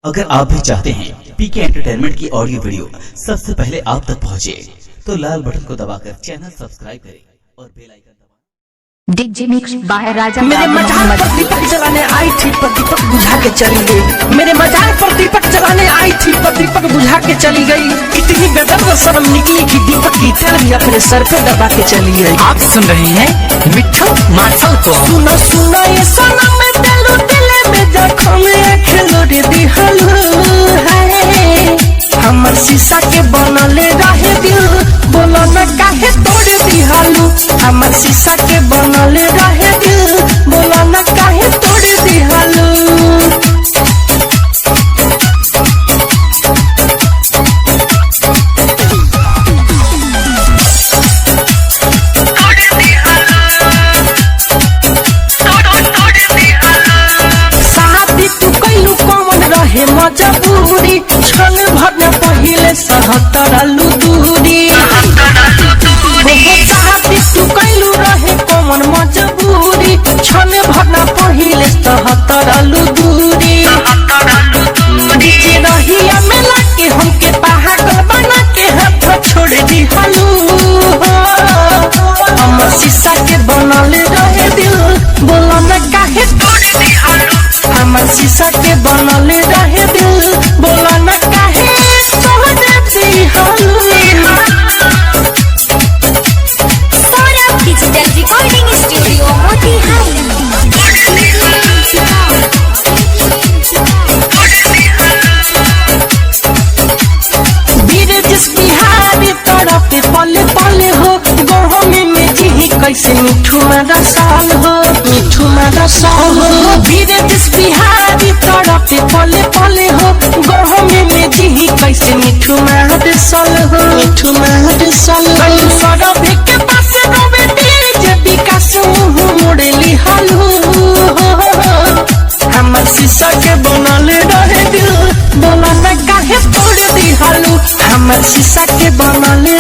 अगर आप भी चाहते हैं पीके एंटरटेनमेंट की ऑडियो वीडियो सबसे पहले आप तक पहुंचे, तो लाल बटन को दबाकर चैनल सब्सक्राइब करें और बेल आइकन दबाएं। डीजे मिक्स बाय राजा मेरे मजाक पर दीपक जलाने आई थी पर दीपक बुझा के चली गई। मेरे मजाक पर दीपक जलाने आई थी पर दीपक बुझा के चली गई। इतनी बेदर्द शर्म निकली कि दीपक की तेल भी अपने सर पे दबा के चली गई। आप सुन रहे हैं मिठू मार्शल को। सुनो सुनो ये सनम में दिलो दिले में जख्म खेलो रे दिहलो है। हमर शीशा के बनले रहे दिल, बोलो न काहे तोड़ दिहलो। हमर शीशा के बनले रहे दिल, बोलो न काहे तोड़ दिहलो। मजबूरी छल भरना पहिले 77 आलू दूरी। बहुत चाहती तू कैलू रहे कौन मजबूरी छल भरना पहिले 77 आलू दूरी। नीचे रहिया में लाके हमके पागल बना के हाथ छोड़ दी हालू। हम शीशा के बनले रहे दिल, बोला न काहे तोड़ दी हालू। हमर शीशा के बनले रहे दिल, बोला न काहे तोड़ दी हालू। Saurabh digital recording studio Motihari. Biraj Bihari तरफ पले पले हो, गहमे में जी कैसे मिठू मारा साल हो। मिठू मारा साल हो बीरज बिहारी तरफ पले पले हो, गहमे में जी कैसे मिठू मारा साल हो। मिठू मारा साल हो सौरभ के पास रोवे डीजे विकास मुंह मोड़ली हालू। हमर शीशा के बनले रहे दिल, बोला न काहे तोड़ दी हालू। हमर शीशा के बनले